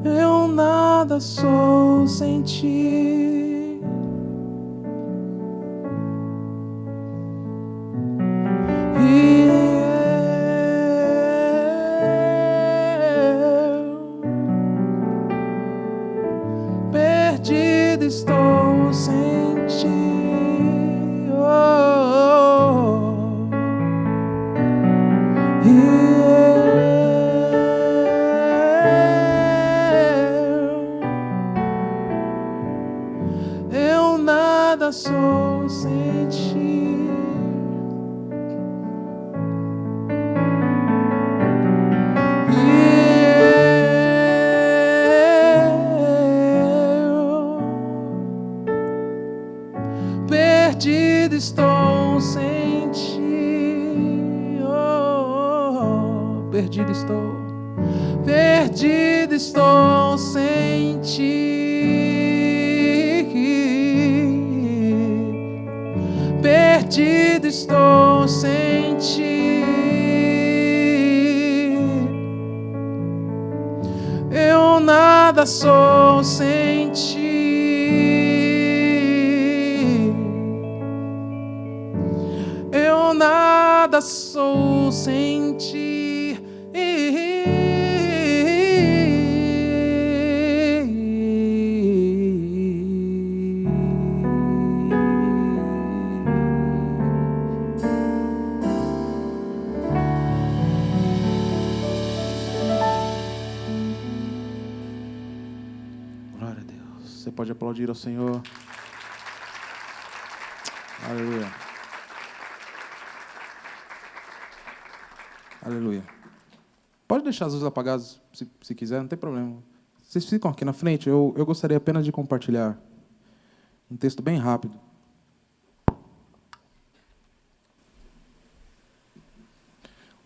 Eu nada sou sem ti. E eu perdido estou sem ti. Eu nada sou sem ti. Perdido estou sem ti. Perdido estou. Perdido estou sem ti. Perdido estou sem ti. Eu nada sou sem ti. Eu nada sou sem ti. Glória a Deus. Você pode aplaudir ao Senhor. Aleluia. Aleluia. Pode deixar as luzes apagadas se quiser, não tem problema. Vocês ficam aqui na frente, eu gostaria apenas de compartilhar um texto bem rápido.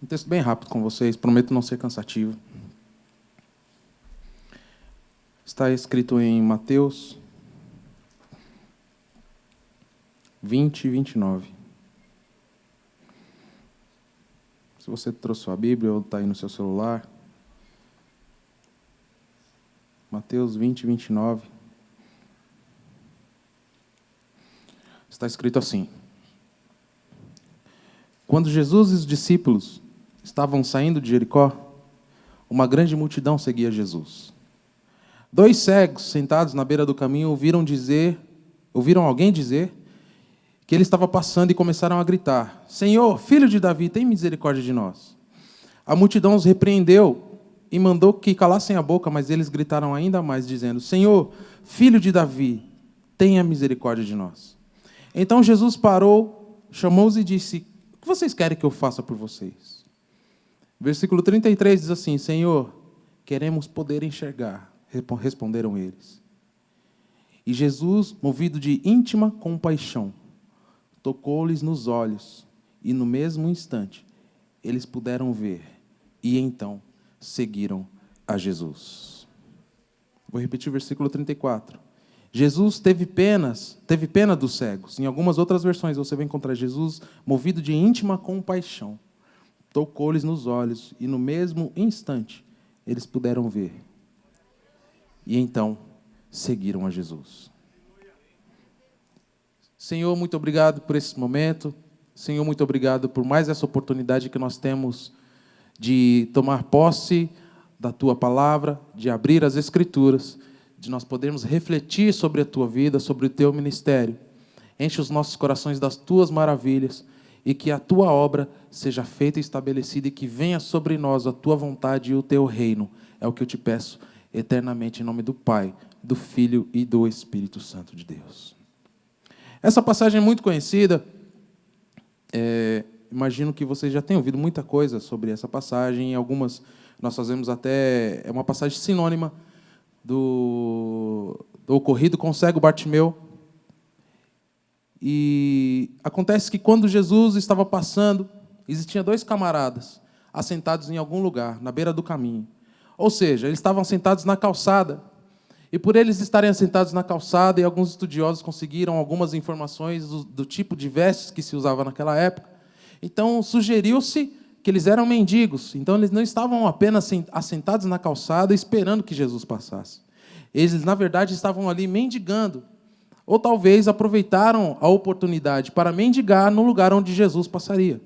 Um texto bem rápido com vocês, prometo não ser cansativo. Está escrito em Mateus 20 e 29. Se você trouxe sua Bíblia ou está aí no seu celular. Mateus 20 e 29. Está escrito assim: Quando Jesus e os discípulos estavam saindo de Jericó, uma grande multidão seguia Jesus. 2 cegos sentados na beira do caminho ouviram alguém dizer que ele estava passando e começaram a gritar: Senhor, filho de Davi, tem misericórdia de nós. A multidão os repreendeu e mandou que calassem a boca, mas eles gritaram ainda mais, dizendo: Senhor, filho de Davi, tenha misericórdia de nós. Então Jesus parou, chamou-os e disse: O que vocês querem que eu faça por vocês? Versículo 33 diz assim: Senhor, queremos poder enxergar. Responderam eles. E Jesus, movido de íntima compaixão, tocou-lhes nos olhos, e no mesmo instante eles puderam ver, e então seguiram a Jesus. Vou repetir o versículo 34. Jesus teve pena dos cegos. Em algumas outras versões você vai encontrar Jesus movido de íntima compaixão, tocou-lhes nos olhos, e no mesmo instante eles puderam ver, e então seguiram a Jesus. Senhor, muito obrigado por esse momento. Senhor, muito obrigado por mais essa oportunidade que nós temos de tomar posse da Tua palavra, de abrir as Escrituras, de nós podermos refletir sobre a Tua vida, sobre o Teu ministério. Enche os nossos corações das Tuas maravilhas e que a Tua obra seja feita e estabelecida e que venha sobre nós a Tua vontade e o Teu reino. É o que eu te peço eternamente em nome do Pai, do Filho e do Espírito Santo de Deus. Essa passagem é muito conhecida. Imagino que vocês já tenham ouvido muita coisa sobre essa passagem. Algumas nós fazemos até... É uma passagem sinônima do ocorrido com o cego Bartimeu. E acontece que quando Jesus estava passando, existiam 2 camaradas assentados em algum lugar, na beira do caminho. Ou seja, eles estavam sentados na calçada. E por eles estarem assentados na calçada, e alguns estudiosos conseguiram algumas informações do tipo de vestes que se usava naquela época, Então, sugeriu-se que eles eram mendigos. Então, eles não estavam apenas assentados na calçada esperando que Jesus passasse. Eles, na verdade, estavam ali mendigando. Ou talvez aproveitaram a oportunidade para mendigar no lugar onde Jesus passaria.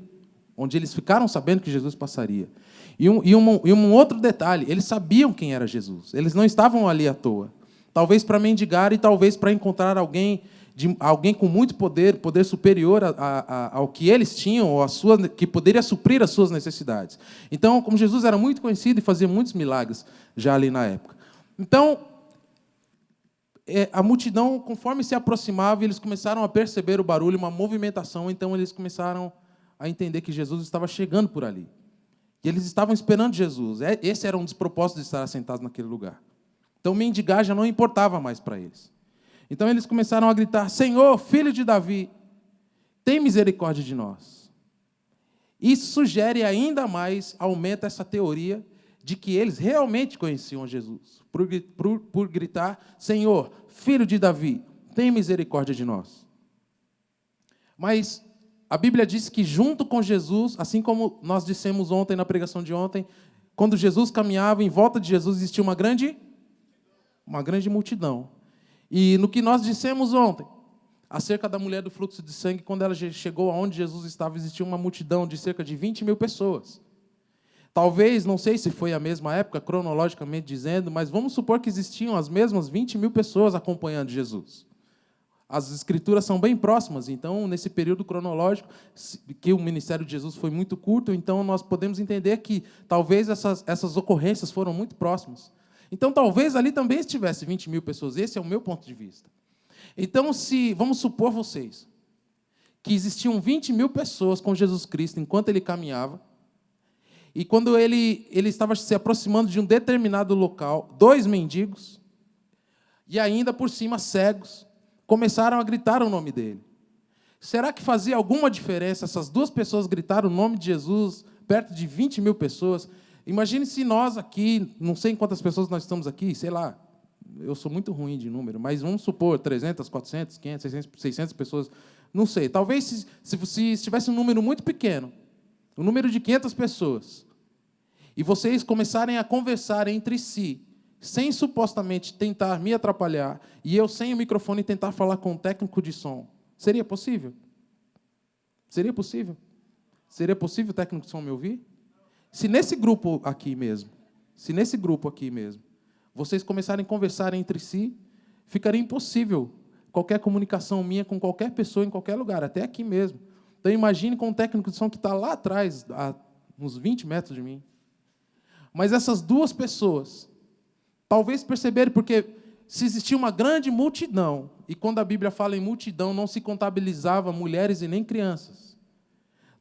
Onde eles ficaram sabendo que Jesus passaria. E um outro detalhe, eles sabiam quem era Jesus. Eles não estavam ali à toa. Talvez para mendigar e talvez para encontrar alguém com muito poder superior ao que eles tinham, ou que poderia suprir as suas necessidades. Então, como Jesus era muito conhecido e fazia muitos milagres já ali na época. Então, a multidão, conforme se aproximava, eles começaram a perceber o barulho, uma movimentação, então eles começaram a entender que Jesus estava chegando por ali. E eles estavam esperando Jesus. Esse era um dos propósitos de estar assentados naquele lugar. Então, mendigar já não importava mais para eles. Então, eles começaram a gritar: Senhor, filho de Davi, tem misericórdia de nós. Isso sugere ainda mais, aumenta essa teoria de que eles realmente conheciam Jesus. Por gritar: Senhor, filho de Davi, tem misericórdia de nós. Mas a Bíblia diz que junto com Jesus, assim como nós dissemos ontem na pregação de ontem, quando Jesus caminhava, em volta de Jesus existia uma grande multidão. E no que nós dissemos ontem, acerca da mulher do fluxo de sangue, quando ela chegou aonde Jesus estava, existia uma multidão de cerca de 20 mil pessoas. Talvez, não sei se foi a mesma época, cronologicamente dizendo, mas vamos supor que existiam as mesmas 20 mil pessoas acompanhando Jesus. As escrituras são bem próximas, então, nesse período cronológico, que o ministério de Jesus foi muito curto, então nós podemos entender que talvez essas ocorrências foram muito próximas. Então, talvez ali também estivesse 20 mil pessoas. Esse é o meu ponto de vista. Então, vamos supor vocês, que existiam 20 mil pessoas com Jesus Cristo enquanto ele caminhava, e quando ele estava se aproximando de um determinado local, 2 mendigos, e ainda por cima cegos, começaram a gritar o nome dele. Será que fazia alguma diferença essas 2 pessoas gritaram o nome de Jesus perto de 20 mil pessoas? Imagine se nós aqui, não sei quantas pessoas nós estamos aqui, sei lá, eu sou muito ruim de número, mas vamos supor 300, 400, 500, 600 pessoas, não sei. Talvez se estivesse um número muito pequeno, um número de 500 pessoas, e vocês começarem a conversar entre si, sem supostamente tentar me atrapalhar, e eu sem o microfone tentar falar com o técnico de som, seria possível? Seria possível? Seria possível o técnico de som me ouvir? Se nesse grupo aqui mesmo, vocês começarem a conversar entre si, ficaria impossível qualquer comunicação minha com qualquer pessoa em qualquer lugar, até aqui mesmo. Então, imagine com o técnico de som que está lá atrás, a uns 20 metros de mim. Mas essas 2 pessoas, talvez perceberam, porque se existia uma grande multidão, e quando a Bíblia fala em multidão, não se contabilizava mulheres e nem crianças.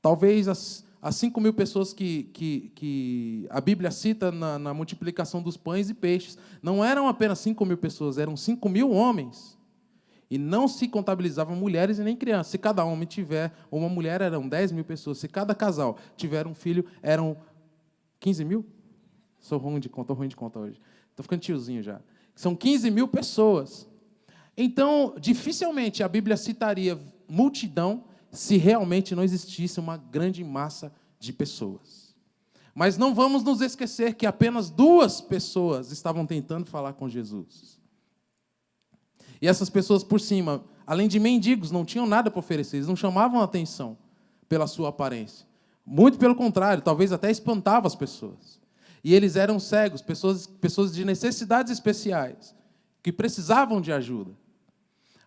Talvez as 5 mil pessoas que a Bíblia cita na multiplicação dos pães e peixes, não eram apenas 5 mil pessoas, eram 5 mil homens. E não se contabilizavam mulheres e nem crianças. Se cada homem tiver uma mulher, eram 10 mil pessoas. Se cada casal tiver um filho, eram 15 mil? Estou ruim de conta hoje. Estou ficando tiozinho já. São 15 mil pessoas. Então, dificilmente a Bíblia citaria multidão se realmente não existisse uma grande massa de pessoas. Mas não vamos nos esquecer que apenas 2 pessoas estavam tentando falar com Jesus. E essas pessoas por cima, além de mendigos, não tinham nada para oferecer, eles não chamavam a atenção pela sua aparência. Muito pelo contrário, talvez até espantava as pessoas. E eles eram cegos, pessoas de necessidades especiais, que precisavam de ajuda.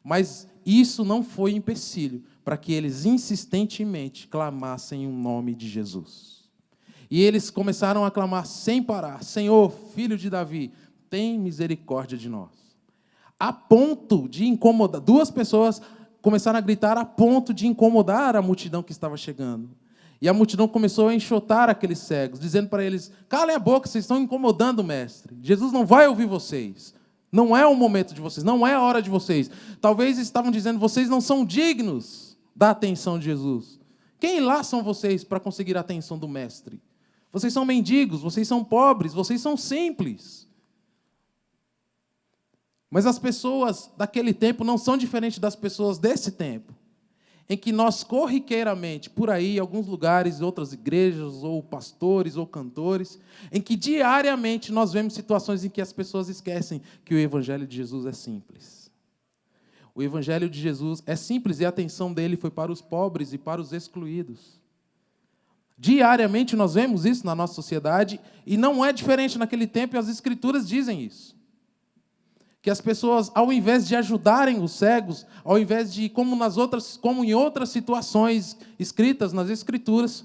Mas isso não foi empecilho para que eles insistentemente clamassem o nome de Jesus. E eles começaram a clamar sem parar: Senhor, filho de Davi, tem misericórdia de nós. A ponto de incomodar, 2 pessoas começaram a gritar a ponto de incomodar a multidão que estava chegando. E a multidão começou a enxotar aqueles cegos, dizendo para eles: calem a boca, vocês estão incomodando o mestre. Jesus não vai ouvir vocês. Não é o momento de vocês, não é a hora de vocês. Talvez estavam dizendo: vocês não são dignos da atenção de Jesus. Quem lá são vocês para conseguir a atenção do mestre? Vocês são mendigos, vocês são pobres, vocês são simples. Mas as pessoas daquele tempo não são diferentes das pessoas desse tempo. em que nós corriqueiramente, por aí, em alguns lugares, outras igrejas, ou pastores, ou cantores, em que diariamente nós vemos situações em que as pessoas esquecem que o Evangelho de Jesus é simples. O Evangelho de Jesus é simples e a atenção dele foi para os pobres e para os excluídos. Diariamente nós vemos isso na nossa sociedade e não é diferente naquele tempo e as Escrituras dizem isso. Que as pessoas, ao invés de ajudarem os cegos, ao invés de, como em outras situações escritas nas Escrituras,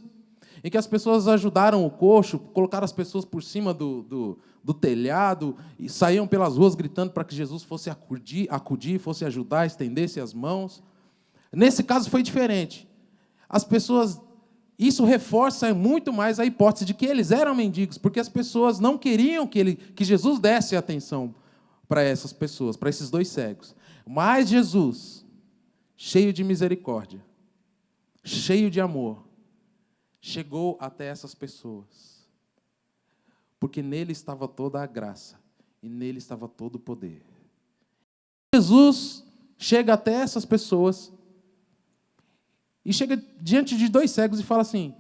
em que as pessoas ajudaram o coxo, colocaram as pessoas por cima do telhado e saíam pelas ruas gritando para que Jesus fosse acudir, fosse ajudar, estendesse as mãos. Nesse caso foi diferente. As pessoas, isso reforça muito mais a hipótese de que eles eram mendigos, porque as pessoas não queriam que Jesus desse atenção para essas pessoas, para esses dois cegos. Mas Jesus, cheio de misericórdia, cheio de amor, chegou até essas pessoas, porque nele estava toda a graça e nele estava todo o poder. Jesus chega até essas pessoas e chega diante de dois cegos e fala assim: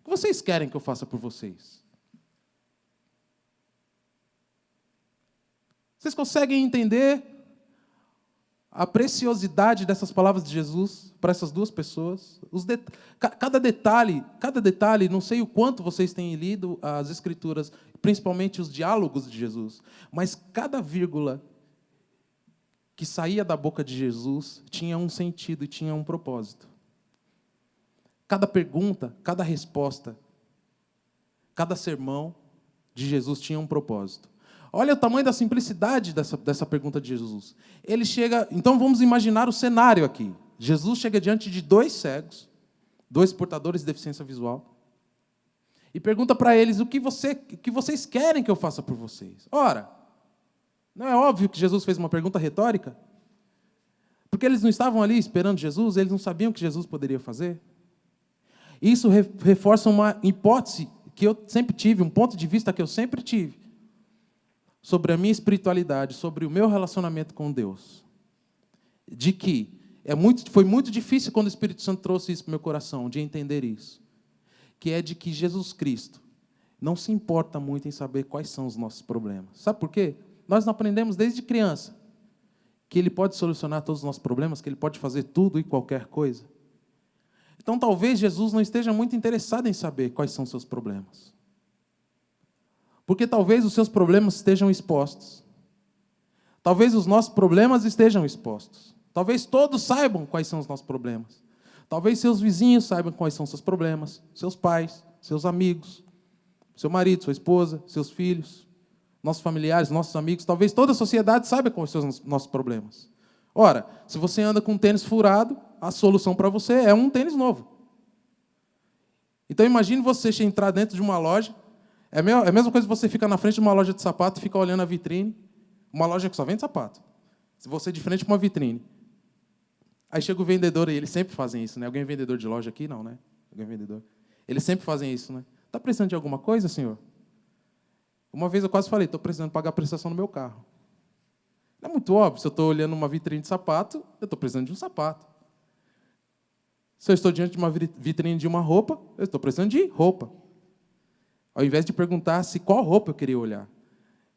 o que vocês querem que eu faça por vocês? Vocês conseguem entender a preciosidade dessas palavras de Jesus para essas duas pessoas? Cada detalhe, não sei o quanto vocês têm lido as Escrituras, principalmente os diálogos de Jesus, mas cada vírgula que saía da boca de Jesus tinha um sentido e tinha um propósito. Cada pergunta, cada resposta, cada sermão de Jesus tinha um propósito. Olha o tamanho da simplicidade dessa pergunta de Jesus. Ele chega, então vamos imaginar o cenário aqui. Jesus chega diante de dois cegos, dois portadores de deficiência visual, e pergunta para eles: o que vocês querem que eu faça por vocês? Ora, não é óbvio que Jesus fez uma pergunta retórica? Porque eles não estavam ali esperando Jesus, eles não sabiam o que Jesus poderia fazer? Isso reforça uma hipótese que eu sempre tive, um ponto de vista que eu sempre tive, sobre a minha espiritualidade, sobre o meu relacionamento com Deus. De que foi muito difícil quando o Espírito Santo trouxe isso para o meu coração, de entender isso. Que é de que Jesus Cristo não se importa muito em saber quais são os nossos problemas. Sabe por quê? Nós não aprendemos desde criança que Ele pode solucionar todos os nossos problemas, que Ele pode fazer tudo e qualquer coisa. Então, talvez Jesus não esteja muito interessado em saber quais são os seus problemas. Porque talvez os seus problemas estejam expostos. Talvez os nossos problemas estejam expostos. Talvez todos saibam quais são os nossos problemas. Talvez seus vizinhos saibam quais são os seus problemas, seus pais, seus amigos, seu marido, sua esposa, seus filhos, nossos familiares, nossos amigos. Talvez toda a sociedade saiba quais são os nossos problemas. Ora, se você anda com um tênis furado, a solução para você é um tênis novo. Então imagine você entrar dentro de uma loja. É a mesma coisa que você fica na frente de uma loja de sapato e fica olhando a vitrine. Uma loja que só vende sapato. Se você de frente para uma vitrine. Aí chega o vendedor e eles sempre fazem isso, né? Alguém é vendedor de loja aqui? Não, né? Alguém é vendedor. Eles sempre fazem isso, né? Está precisando de alguma coisa, senhor? Uma vez eu quase falei: estou precisando pagar a prestação no meu carro. Não é muito óbvio. Se eu estou olhando uma vitrine de sapato, eu estou precisando de um sapato. Se eu estou diante de uma vitrine de uma roupa, eu estou precisando de roupa. Ao invés de perguntar qual roupa eu queria olhar.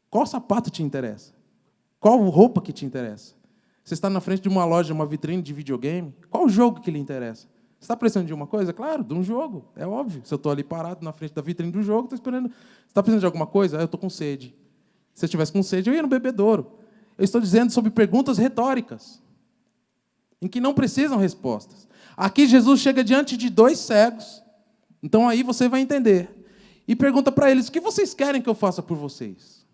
Qual sapato te interessa? Qual roupa que te interessa? Você está na frente de uma loja, uma vitrine de videogame, qual jogo que lhe interessa? Você está precisando de uma coisa? Claro, de um jogo, é óbvio. Se eu estou ali parado na frente da vitrine do jogo, estou esperando. Você está precisando de alguma coisa? Eu estou com sede. Se eu estivesse com sede, eu ia no bebedouro. Eu estou dizendo sobre perguntas retóricas, em que não precisam respostas. Aqui Jesus chega diante de dois cegos, então aí você vai entender. E pergunta para eles: o que vocês querem que eu faça por vocês?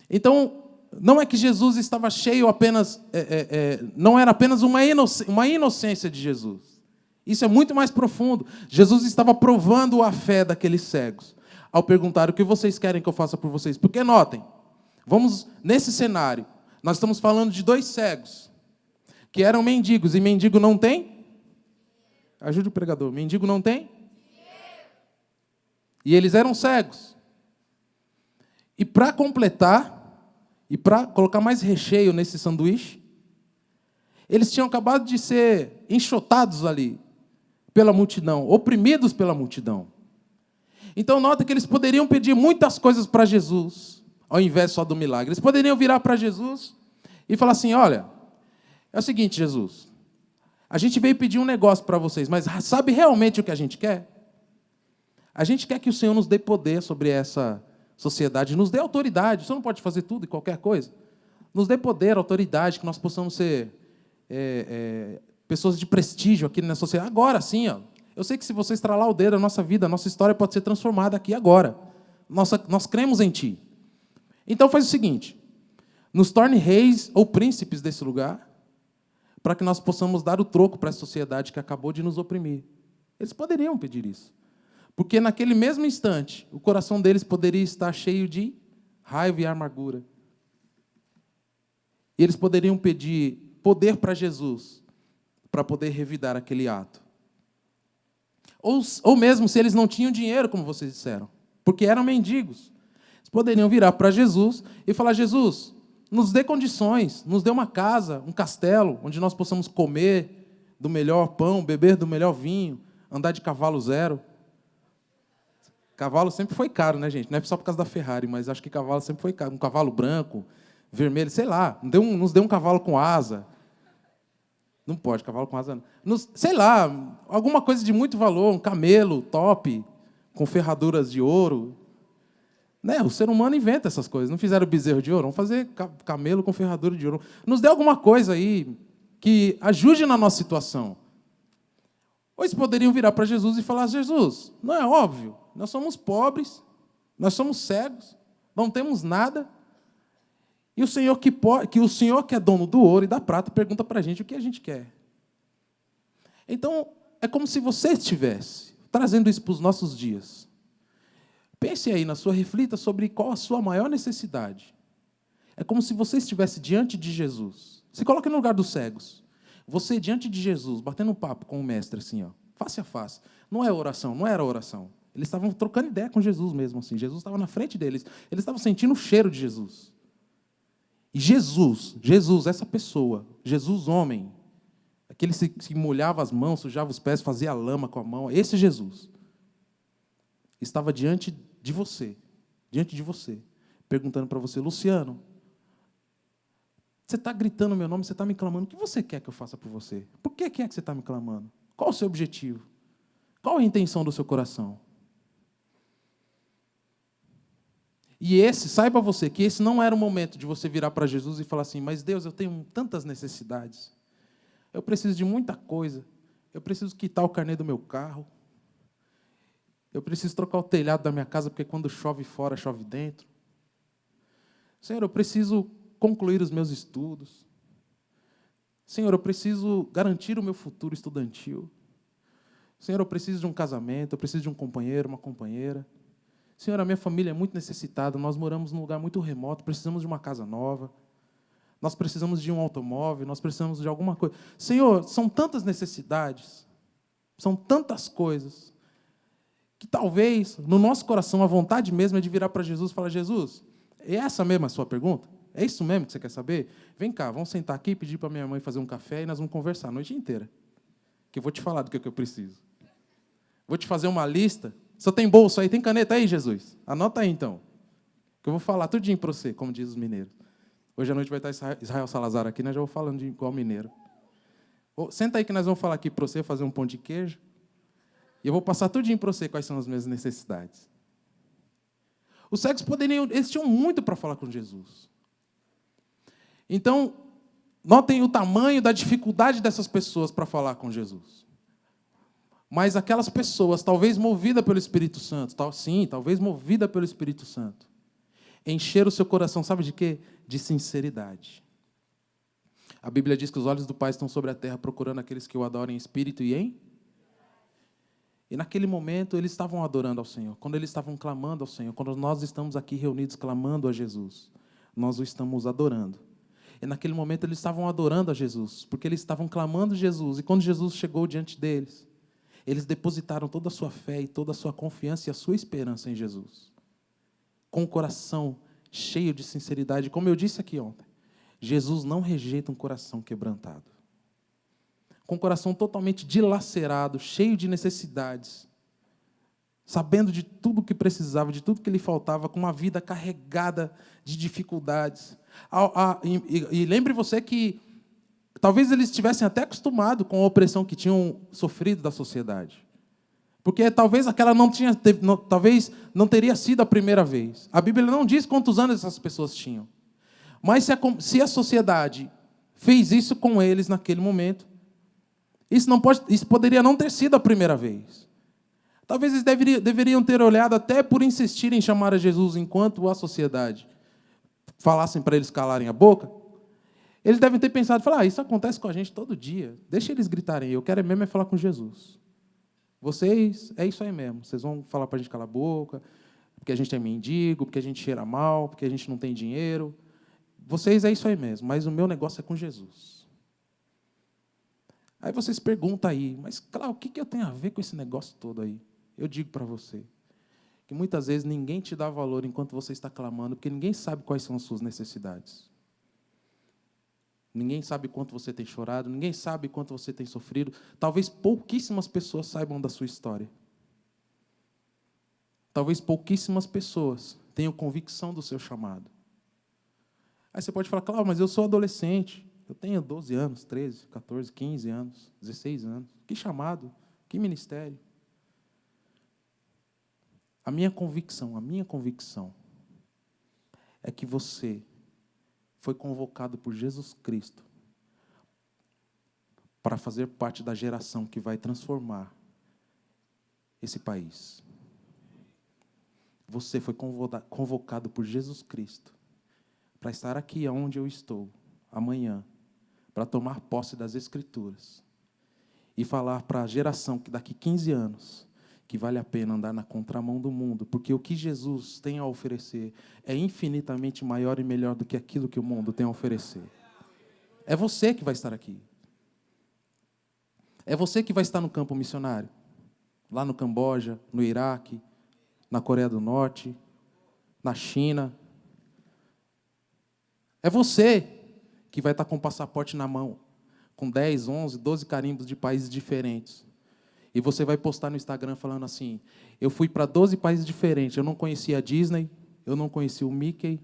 Então, não é que Jesus estava cheio apenas... não era apenas uma inocência de Jesus. Isso é muito mais profundo. Jesus estava provando a fé daqueles cegos, ao perguntar: o que vocês querem que eu faça por vocês? Porque, notem, vamos nesse cenário, nós estamos falando de dois cegos, que eram mendigos, e mendigo não tem? Ajude o pregador. Mendigo não tem? E eles eram cegos. E para completar, e para colocar mais recheio nesse sanduíche, Eles tinham acabado de ser enxotados ali pela multidão, oprimidos pela multidão. Então, nota que eles poderiam pedir muitas coisas para Jesus, ao invés só do milagre. Eles poderiam virar para Jesus e falar assim: olha, é o seguinte, Jesus, a gente veio pedir um negócio para vocês, mas sabe realmente o que a gente quer? A gente quer que o Senhor nos dê poder sobre essa sociedade, nos dê autoridade. O Senhor não pode fazer tudo e qualquer coisa. Nos dê poder, autoridade, que nós possamos ser pessoas de prestígio aqui na sociedade. Agora sim, ó. Eu sei que se você estralar o dedo, a nossa vida, a nossa história pode ser transformada aqui agora. Nós cremos em Ti. Então faz o seguinte, nos torne reis ou príncipes desse lugar, para que nós possamos dar o troco para a sociedade que acabou de nos oprimir. Eles poderiam pedir isso. Porque naquele mesmo instante, o coração deles poderia estar cheio de raiva e amargura. E eles poderiam pedir poder para Jesus, para poder revidar aquele ato. Ou mesmo se eles não tinham dinheiro, como vocês disseram, porque eram mendigos. Eles poderiam virar para Jesus e falar: Jesus, nos dê condições, nos dê uma casa, um castelo, onde nós possamos comer do melhor pão, beber do melhor vinho, andar de cavalo zero. Cavalo sempre foi caro, né, gente? Não é só por causa da Ferrari, mas acho que cavalo sempre foi caro. Um cavalo branco, vermelho, sei lá, nos dê um cavalo com asa. Não pode, cavalo com asa não. Sei lá, alguma coisa de muito valor, um camelo top, com ferraduras de ouro. Né? O ser humano inventa essas coisas. Não fizeram bezerro de ouro? Vamos fazer camelo com ferradura de ouro. Nos dê alguma coisa aí que ajude na nossa situação. Ou eles poderiam virar para Jesus e falar: Jesus, não é óbvio? Nós somos pobres, nós somos cegos, não temos nada. E o Senhor o Senhor que é dono do ouro e da prata pergunta para a gente o que a gente quer. Então, é como se você estivesse trazendo isso para os nossos dias. Pense aí reflita sobre qual a sua maior necessidade. É como se você estivesse diante de Jesus. Se coloque no lugar dos cegos. Você diante de Jesus, batendo um papo com o mestre, assim, ó, face a face. Não é oração, não era oração. Eles estavam trocando ideia com Jesus mesmo, assim. Jesus estava na frente deles. Eles estavam sentindo o cheiro de Jesus. E Jesus, essa pessoa, Jesus homem, aquele que molhava as mãos, sujava os pés, fazia lama com a mão, esse Jesus, estava diante de você, perguntando para você: Luciano, você está gritando meu nome, você está me clamando, o que você quer que eu faça por você? Por que é que você está me clamando? Qual o seu objetivo? Qual a intenção do seu coração? E saiba você, que esse não era o momento de você virar para Jesus e falar assim: mas Deus, eu tenho tantas necessidades, eu preciso de muita coisa, eu preciso quitar o carnê do meu carro, eu preciso trocar o telhado da minha casa, porque quando chove fora, chove dentro. Senhor, eu preciso concluir os meus estudos. Senhor, eu preciso garantir o meu futuro estudantil. Senhor, eu preciso de um casamento, eu preciso de um companheiro, uma companheira. Senhor, a minha família é muito necessitada, nós moramos num lugar muito remoto, precisamos de uma casa nova, nós precisamos de um automóvel, nós precisamos de alguma coisa. Senhor, são tantas necessidades, são tantas coisas, que talvez, no nosso coração, a vontade mesmo é de virar para Jesus e falar: Jesus, é essa mesmo a sua pergunta? É isso mesmo que você quer saber? Vem cá, vamos sentar aqui, pedir para minha mãe fazer um café e nós vamos conversar a noite inteira, que eu vou te falar do que eu preciso. Vou te fazer uma lista. Só tem bolso aí? Tem caneta aí, Jesus? Anota aí, então. Que eu vou falar tudinho para você, como diz os mineiros. Hoje à noite vai estar Israel Salazar aqui, nós já vou falando de igual mineiro. Senta aí que nós vamos falar aqui para você, fazer um pão de queijo. E eu vou passar tudinho para você quais são as minhas necessidades. Os cegos eles tinham muito para falar com Jesus. Então, notem o tamanho da dificuldade dessas pessoas para falar com Jesus. Mas aquelas pessoas, talvez movidas pelo Espírito Santo, talvez movida pelo Espírito Santo, encheram o seu coração, sabe de quê? De sinceridade. A Bíblia diz que os olhos do Pai estão sobre a terra, procurando aqueles que o adorem em espírito e em... E naquele momento eles estavam adorando ao Senhor. Quando eles estavam clamando ao Senhor, quando nós estamos aqui reunidos clamando a Jesus, nós o estamos adorando. E naquele momento eles estavam adorando a Jesus, porque eles estavam clamando a Jesus. E quando Jesus chegou diante deles, eles depositaram toda a sua fé e toda a sua confiança e a sua esperança em Jesus. Com o coração cheio de sinceridade. Como eu disse aqui ontem, Jesus não rejeita um coração quebrantado. com o coração totalmente dilacerado, cheio de necessidades, sabendo de tudo que precisava, de tudo que lhe faltava, com uma vida carregada de dificuldades. E lembre você que talvez eles estivessem até acostumados com a opressão que tinham sofrido da sociedade. Porque talvez aquela talvez não teria sido a primeira vez. A Bíblia não diz quantos anos essas pessoas tinham. Mas se a sociedade fez isso com eles naquele momento, isso poderia não ter sido a primeira vez. Talvez eles deveriam ter olhado até por insistir em chamar a Jesus enquanto a sociedade falassem para eles calarem a boca. Eles devem ter pensado, isso acontece com a gente todo dia. Deixa eles gritarem, eu quero mesmo falar com Jesus. Vocês, é isso aí mesmo. Vocês vão falar para a gente calar a boca, porque a gente é mendigo, porque a gente cheira mal, porque a gente não tem dinheiro. Vocês, é isso aí mesmo, mas o meu negócio é com Jesus. Aí vocês perguntam aí, mas, Cláudio, o que eu tenho a ver com esse negócio todo aí? Eu digo para você que muitas vezes ninguém te dá valor enquanto você está clamando, porque ninguém sabe quais são as suas necessidades. Ninguém sabe quanto você tem chorado, ninguém sabe quanto você tem sofrido. Talvez pouquíssimas pessoas saibam da sua história. Talvez pouquíssimas pessoas tenham convicção do seu chamado. Aí você pode falar, Cláudio, mas eu sou adolescente. Eu tenho 12 anos, 13, 14, 15 anos, 16 anos. Que chamado, que ministério. A minha convicção é que você foi convocado por Jesus Cristo para fazer parte da geração que vai transformar esse país. Você foi convocado por Jesus Cristo para estar aqui onde eu estou, amanhã, para tomar posse das Escrituras e falar para a geração que daqui 15 anos que vale a pena andar na contramão do mundo, porque o que Jesus tem a oferecer é infinitamente maior e melhor do que aquilo que o mundo tem a oferecer. É você que vai estar aqui. É você que vai estar no campo missionário, lá no Camboja, no Iraque, na Coreia do Norte, na China. É você que vai estar com o passaporte na mão, com 10, 11, 12 carimbos de países diferentes. E você vai postar no Instagram falando assim, eu fui para 12 países diferentes, eu não conhecia a Disney, eu não conhecia o Mickey,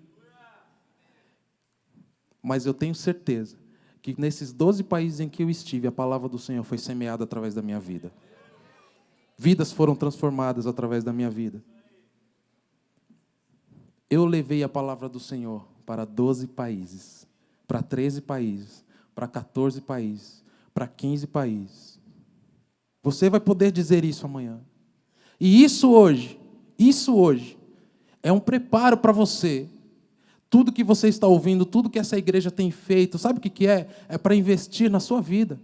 mas eu tenho certeza que nesses 12 países em que eu estive, a palavra do Senhor foi semeada através da minha vida. Vidas foram transformadas através da minha vida. Eu levei a palavra do Senhor para 12 países, para 13 países, para 14 países, para 15 países. Você vai poder dizer isso amanhã. E isso hoje, é um preparo para você. Tudo que você está ouvindo, tudo que essa igreja tem feito, sabe o que é? É para investir na sua vida.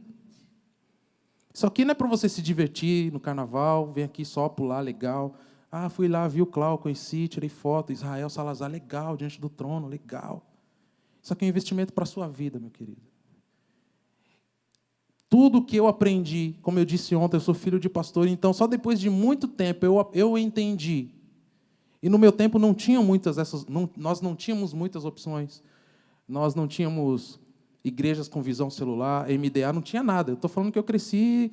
Isso aqui não é para você se divertir no carnaval, vem aqui só pular, legal. Fui lá, vi o Cláudio, conheci, tirei foto, Israel Salazar, legal, diante do trono, legal. Isso aqui é um investimento para a sua vida, meu querido. Tudo que eu aprendi, como eu disse ontem, eu sou filho de pastor, então só depois de muito tempo eu entendi. E no meu tempo nós não tínhamos muitas opções. Nós não tínhamos igrejas com visão celular, MDA, não tinha nada. Eu estou falando que eu cresci,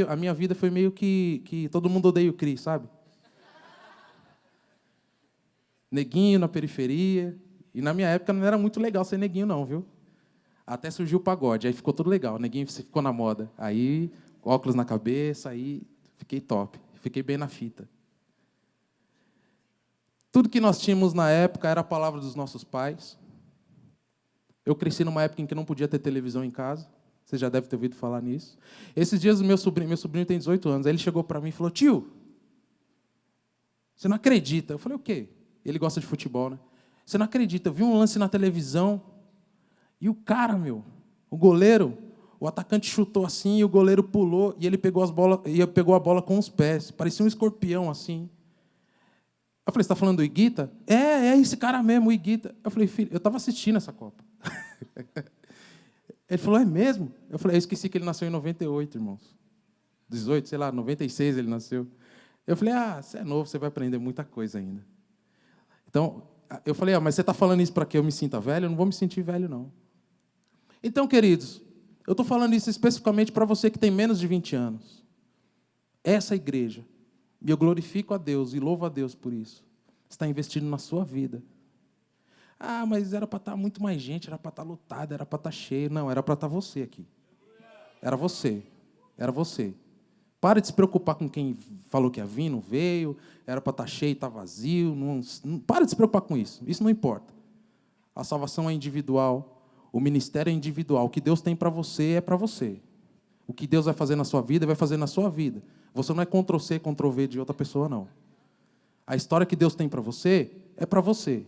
a minha vida foi meio que todo mundo odeia o Cris, sabe? Neguinho na periferia. E na minha época não era muito legal ser neguinho não, viu? Até surgiu o pagode, aí ficou tudo legal. Neguinho ficou na moda. Aí, óculos na cabeça, aí fiquei top. Fiquei bem na fita. Tudo que nós tínhamos na época era a palavra dos nossos pais. Eu cresci numa época em que não podia ter televisão em casa. Você já deve ter ouvido falar nisso. Esses dias, meu sobrinho tem 18 anos, aí ele chegou para mim e falou, tio, você não acredita? Eu falei, o quê? Ele gosta de futebol, né? Você não acredita, eu vi um lance na televisão, e o cara, o goleiro, o atacante chutou assim, e o goleiro pulou, e ele pegou a bola com os pés. Parecia um escorpião, assim. Eu falei, você está falando do Higuita? É esse cara mesmo, o Higuita. Eu falei, filho, eu estava assistindo essa Copa. Ele falou, é mesmo? Eu falei, eu esqueci que ele nasceu em 98, irmãos. 18, sei lá, 96 ele nasceu. Eu falei, você é novo, você vai aprender muita coisa ainda. Então, eu falei, mas você está falando isso para que eu me sinta velho? Eu não vou me sentir velho, não. Então, queridos, Eu estou falando isso especificamente para você que tem menos de 20 anos. Essa igreja, e eu glorifico a Deus e louvo a Deus por isso, está investindo na sua vida. Ah, mas era para estar muito mais gente, era para estar lotado, era para estar cheio. Não, era para estar você aqui. Era você. Era você. Pare de se preocupar com quem falou que ia vir, não veio, era para estar cheio, está vazio. Pare de se preocupar com isso. Isso não importa. A salvação é individual, o ministério é individual. O que Deus tem para você é para você. O que Deus vai fazer na sua vida, vai fazer na sua vida. Você não é Ctrl-C, Ctrl-V de outra pessoa, não. A história que Deus tem para você é para você.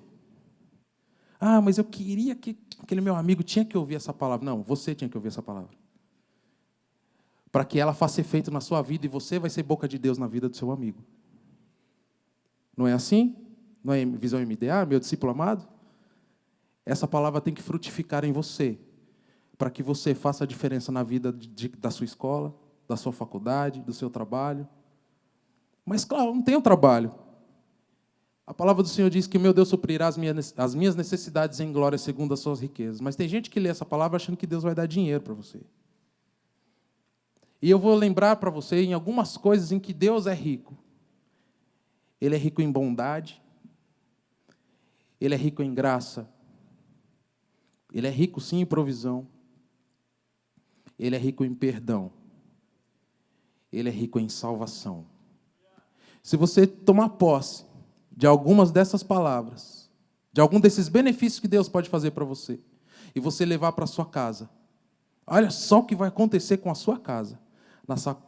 Ah, mas eu queria que aquele meu amigo tinha que ouvir essa palavra. Não, você tinha que ouvir essa palavra. Para que ela faça efeito na sua vida e você vai ser boca de Deus na vida do seu amigo. Não é assim? Não é visão MDA, meu discípulo amado? Essa palavra tem que frutificar em você, para que você faça a diferença na vida da sua escola, da sua faculdade, do seu trabalho. Mas, claro, não tem o trabalho. A palavra do Senhor diz que meu Deus suprirá as minhas necessidades em glória segundo as suas riquezas. Mas tem gente que lê essa palavra achando que Deus vai dar dinheiro para você. E eu vou lembrar para você em algumas coisas em que Deus é rico. Ele é rico em bondade. Ele é rico em graça. Ele é rico, sim, em provisão. Ele é rico em perdão. Ele é rico em salvação. Se você tomar posse de algumas dessas palavras, de algum desses benefícios que Deus pode fazer para você, e você levar para a sua casa, olha só o que vai acontecer com a sua casa.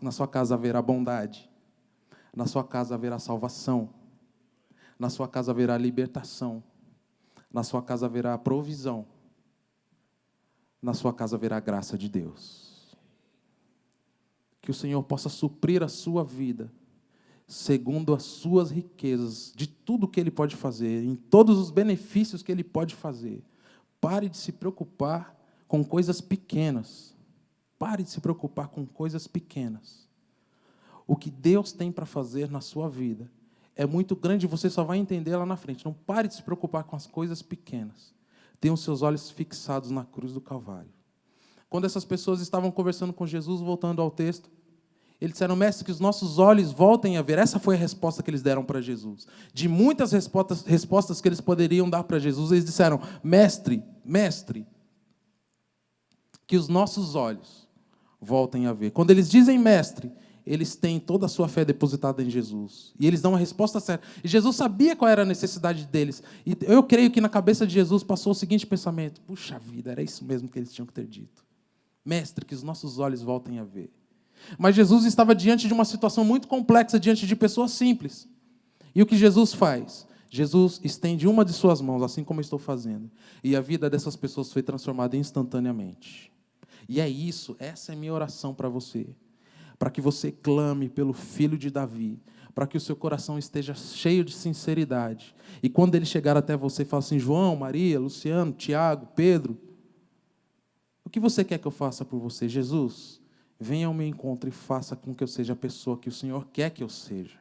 Na sua casa haverá bondade, na sua casa haverá salvação, na sua casa haverá libertação, na sua casa haverá provisão, na sua casa haverá a graça de Deus. Que o Senhor possa suprir a sua vida, segundo as suas riquezas, de tudo que Ele pode fazer, em todos os benefícios que Ele pode fazer. Pare de se preocupar com coisas pequenas. Pare de se preocupar com coisas pequenas. O que Deus tem para fazer na sua vida é muito grande e você só vai entender lá na frente. Não pare de se preocupar com as coisas pequenas. Tenha os seus olhos fixados na cruz do Calvário. Quando essas pessoas estavam conversando com Jesus, voltando ao texto, eles disseram, mestre, que os nossos olhos voltem a ver. Essa foi a resposta que eles deram para Jesus. De muitas respostas que eles poderiam dar para Jesus, eles disseram, mestre, que os nossos olhos voltem a ver. Quando eles dizem mestre, eles têm toda a sua fé depositada em Jesus. E eles dão a resposta certa. E Jesus sabia qual era a necessidade deles. E eu creio que na cabeça de Jesus passou o seguinte pensamento, puxa vida, era isso mesmo que eles tinham que ter dito. Mestre, que os nossos olhos voltem a ver. Mas Jesus estava diante de uma situação muito complexa, diante de pessoas simples. E o que Jesus faz? Jesus estende uma de suas mãos, assim como eu estou fazendo. E a vida dessas pessoas foi transformada instantaneamente. E é isso, essa é a minha oração para você. Para que você clame pelo filho de Davi. Para que o seu coração esteja cheio de sinceridade. E quando ele chegar até você, fala assim, João, Maria, Luciano, Tiago, Pedro, o que você quer que eu faça por você? Jesus, venha ao meu encontro e faça com que eu seja a pessoa que o Senhor quer que eu seja.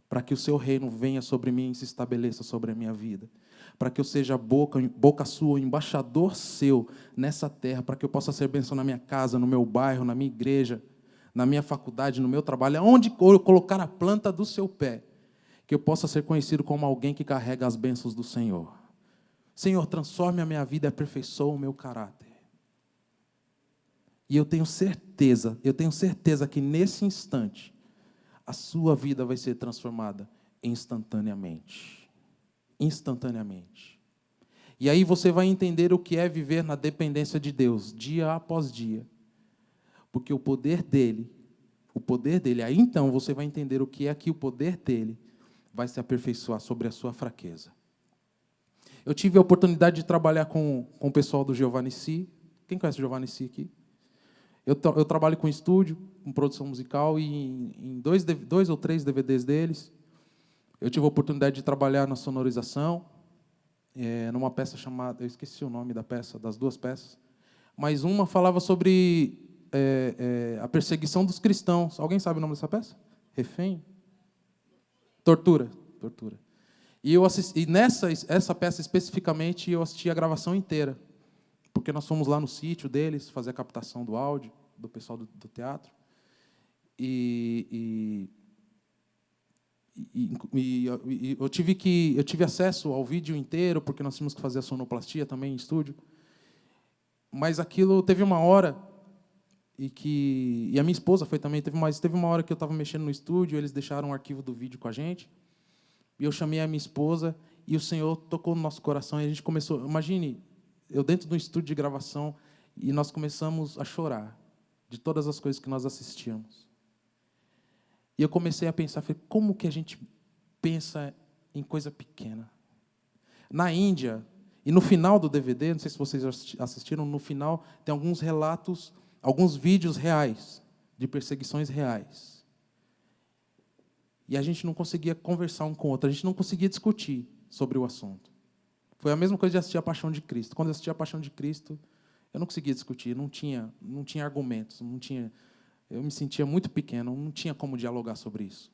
Para que o seu reino venha sobre mim e se estabeleça sobre a minha vida. Para que eu seja boca sua, embaixador seu nessa terra, para que eu possa ser bênção na minha casa, no meu bairro, na minha igreja, na minha faculdade, no meu trabalho, aonde eu colocar a planta do seu pé, que eu possa ser conhecido como alguém que carrega as bênçãos do Senhor. Senhor, transforme a minha vida e aperfeiçoa o meu caráter. E eu tenho certeza que nesse instante, a sua vida vai ser transformada instantaneamente. Instantaneamente. E aí você vai entender o que é viver na dependência de Deus, dia após dia. Porque o poder dele, aí então você vai entender o que é que o poder dele vai se aperfeiçoar sobre a sua fraqueza. Eu tive a oportunidade de trabalhar com o pessoal do Giovanni Si. Quem conhece o Giovanni Si aqui? Eu trabalho com estúdio, com produção musical, e em dois ou três DVDs deles, eu tive a oportunidade de trabalhar na sonorização, numa peça chamada, eu esqueci o nome da peça, das duas peças, mas uma falava sobre a perseguição dos cristãos. Alguém sabe o nome dessa peça? Refém? Tortura. E eu assisti, essa peça especificamente, eu assisti a gravação inteira, porque nós fomos lá no sítio deles fazer a captação do áudio, do pessoal do teatro. E eu tive acesso ao vídeo inteiro, porque nós tínhamos que fazer a sonoplastia também em estúdio. Mas aquilo teve uma hora, e a minha esposa foi também, teve uma hora que eu estava mexendo no estúdio, eles deixaram o arquivo do vídeo com a gente, e eu chamei a minha esposa, e o Senhor tocou no nosso coração, e a gente começou, imagine, eu dentro do estúdio de gravação, e nós começamos a chorar de todas as coisas que nós assistíamos. E eu comecei a pensar, falei, como que a gente pensa em coisa pequena? Na Índia, e no final do DVD, não sei se vocês assistiram, no final tem alguns relatos, alguns vídeos reais, de perseguições reais. E a gente não conseguia conversar um com o outro, a gente não conseguia discutir sobre o assunto. Foi a mesma coisa de assistir A Paixão de Cristo. Quando eu assisti A Paixão de Cristo, eu não conseguia discutir, não tinha argumentos, eu me sentia muito pequeno, não tinha como dialogar sobre isso.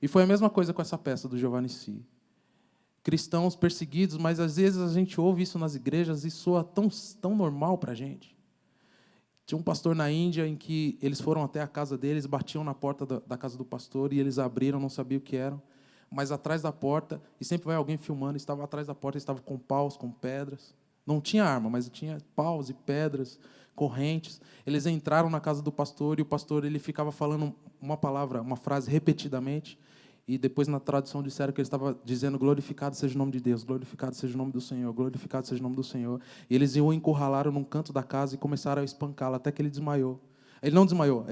E foi a mesma coisa com essa peça do Giovanni Si. Cristãos perseguidos, mas às vezes a gente ouve isso nas igrejas e soa tão normal para a gente. Tinha um pastor na Índia em que eles foram até a casa deles, batiam na porta da casa do pastor e eles abriram, não sabiam o que eram, mas atrás da porta, e sempre vai alguém filmando, estava atrás da porta, estava com paus, com pedras. Não tinha arma, mas tinha paus e pedras, correntes. Eles entraram na casa do pastor e o pastor ele ficava falando uma frase repetidamente. E depois, na tradução, disseram que ele estava dizendo glorificado seja o nome de Deus, glorificado seja o nome do Senhor, glorificado seja o nome do Senhor. E eles o encurralaram num canto da casa e começaram a espancá-lo até que ele desmaiou. Ele não desmaiou,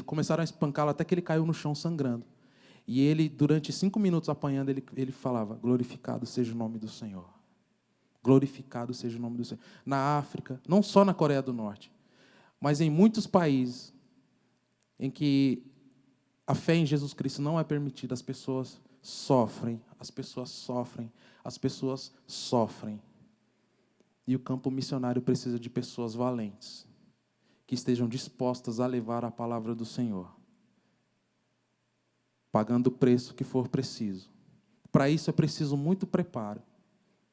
começaram a espancá-lo até que ele caiu no chão sangrando. E ele, durante 5 minutos apanhando, ele falava, glorificado seja o nome do Senhor. Glorificado seja o nome do Senhor. Na África, não só na Coreia do Norte, mas em muitos países em que a fé em Jesus Cristo não é permitida, as pessoas sofrem, as pessoas sofrem, as pessoas sofrem. E o campo missionário precisa de pessoas valentes, que estejam dispostas a levar a palavra do Senhor, pagando o preço que for preciso. Para isso é preciso muito preparo.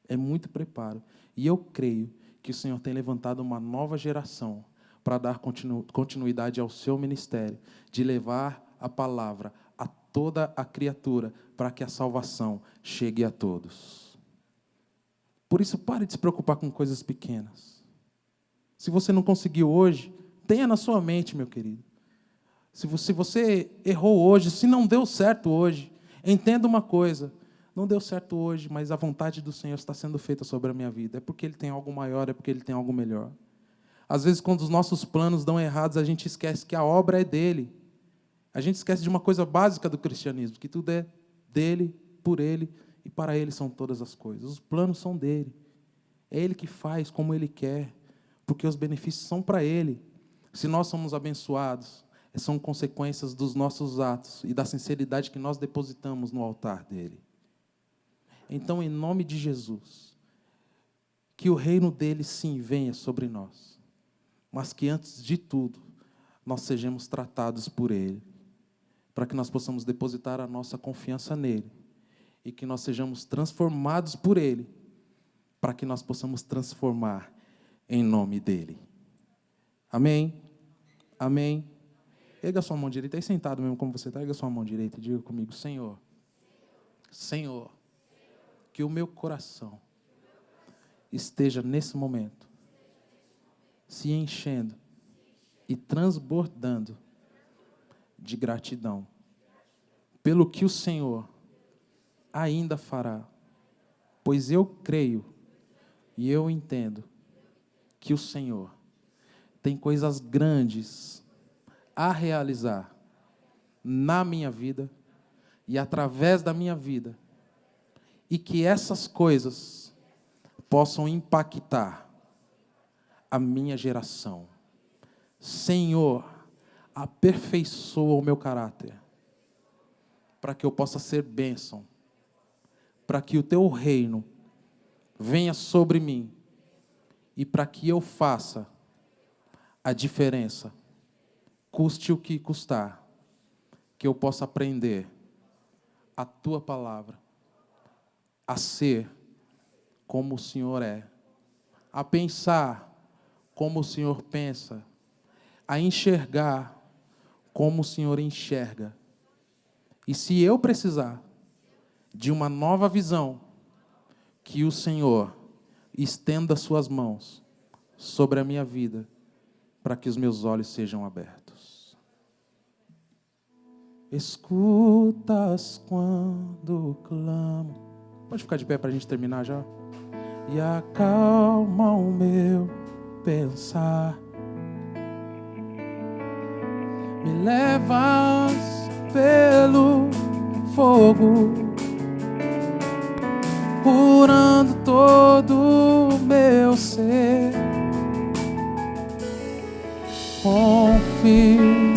É muito preparo. E eu creio que o Senhor tem levantado uma nova geração para dar continuidade ao seu ministério, de levar a palavra a toda a criatura, para que a salvação chegue a todos. Por isso, pare de se preocupar com coisas pequenas. Se você não conseguiu hoje, tenha na sua mente, meu querido. Se você errou hoje, se não deu certo hoje, entenda uma coisa, não deu certo hoje, mas a vontade do Senhor está sendo feita sobre a minha vida. É porque Ele tem algo maior, é porque Ele tem algo melhor. Às vezes, quando os nossos planos dão errados, a gente esquece que a obra é dEle. A gente esquece de uma coisa básica do cristianismo, que tudo é dEle, por Ele e para Ele são todas as coisas. Os planos são dEle. É Ele que faz como Ele quer, porque os benefícios são para Ele. Se nós somos abençoados, são consequências dos nossos atos e da sinceridade que nós depositamos no altar dEle. Então, em nome de Jesus, que o reino dEle sim venha sobre nós, mas que antes de tudo, nós sejamos tratados por Ele, para que nós possamos depositar a nossa confiança nele e que nós sejamos transformados por Ele, para que nós possamos transformar em nome dEle. Amém? Amém? Erga a sua mão direita, aí sentado mesmo como você está, erga a sua mão direita e diga comigo, Senhor, Senhor, que o meu coração esteja nesse momento se enchendo e transbordando de gratidão pelo que o Senhor ainda fará, pois eu creio e eu entendo que o Senhor tem coisas grandes a realizar na minha vida e através da minha vida, e que essas coisas possam impactar a minha geração. Senhor, aperfeiçoa o meu caráter, para que eu possa ser bênção, para que o teu reino venha sobre mim e para que eu faça a diferença, custe o que custar, que eu possa aprender a tua palavra, a ser como o Senhor é, a pensar como o Senhor pensa, a enxergar como o Senhor enxerga. E se eu precisar de uma nova visão, que o Senhor estenda suas mãos sobre a minha vida, para que os meus olhos sejam abertos. Escutas quando clamo. Pode ficar de pé para a gente terminar já? E acalma o meu pensar. Me levas pelo fogo, curando todo o meu ser. Confio,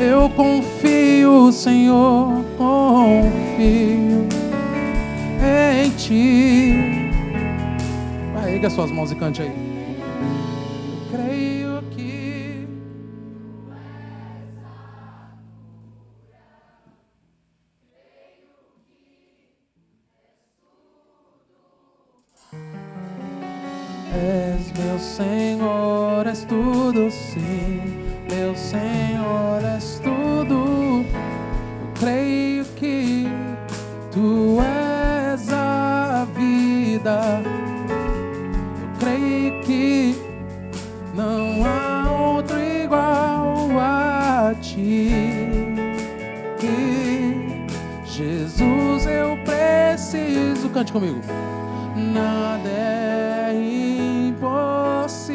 eu confio, Senhor, confio em Ti. Vai, erga suas mãos e cante aí. Eu creio que és meu Senhor, és tudo, sim. Meu Senhor, és tudo. Eu creio que Tu és a vida. Eu creio que não há outro igual a Ti. Jesus, eu preciso. Cante comigo. Nada é impossível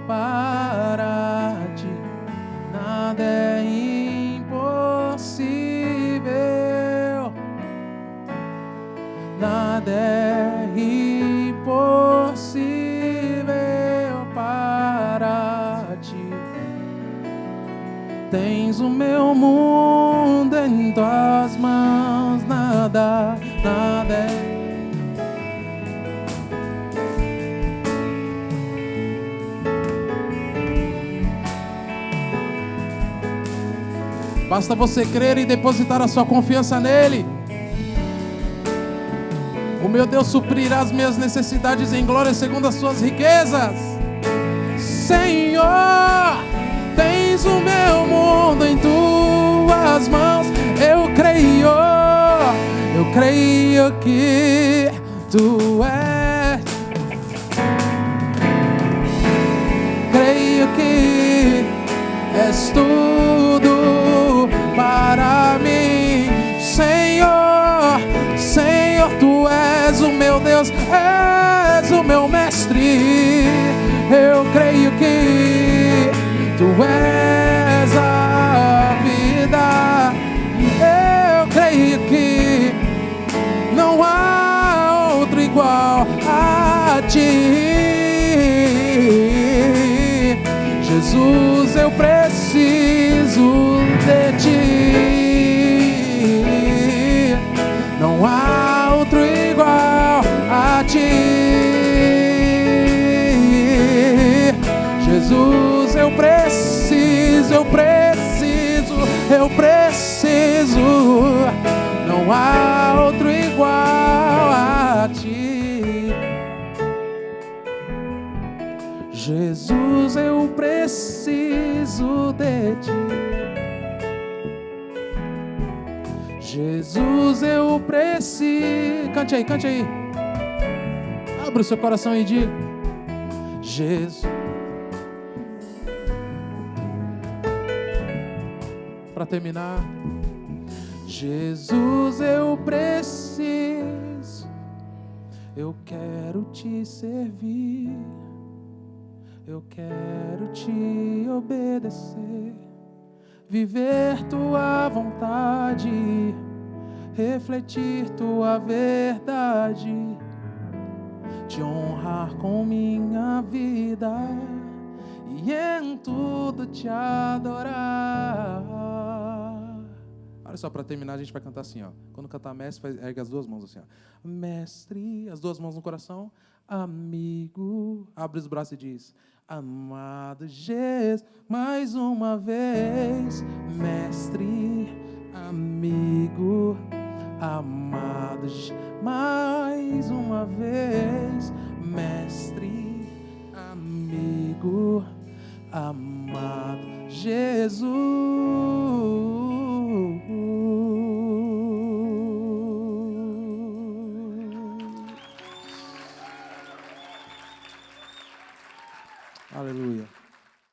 para Ti. Nada é impossível. Nada é impossível para Ti. Tens o meu mundo em Tuas mãos. Nada é. Basta você crer e depositar a sua confiança nele. O meu Deus suprirá as minhas necessidades em glória segundo as suas riquezas. Senhor, tens o meu mundo em Tuas mãos. Eu creio que Tu és. Creio que és tudo para mim, Senhor. Senhor, Tu és o meu Deus, és o meu mestre. Eu creio que Tu és a vida. Eu creio que não há outro igual a Ti. Jesus, eu preciso de Ti. Não há outro igual a Ti. Jesus, eu preciso. Não há outro igual a Ti. Jesus, eu preciso de Ti. Jesus, eu preciso. Cante aí. Abra o seu coração e diga: Jesus. Para terminar, Jesus, eu preciso. Eu quero Te servir. Eu quero Te obedecer, viver Tua vontade, refletir Tua verdade, Te honrar com minha vida e em tudo Te adorar. Olha só, para terminar a gente vai cantar assim, ó. Quando cantar mestre, ergue as duas mãos assim, ó. Mestre, as duas mãos no coração. Amigo, abre os braços e diz: amado Jesus, mais uma vez. Mestre, amigo, amado, mais uma vez. mestre, amigo, amado Jesus.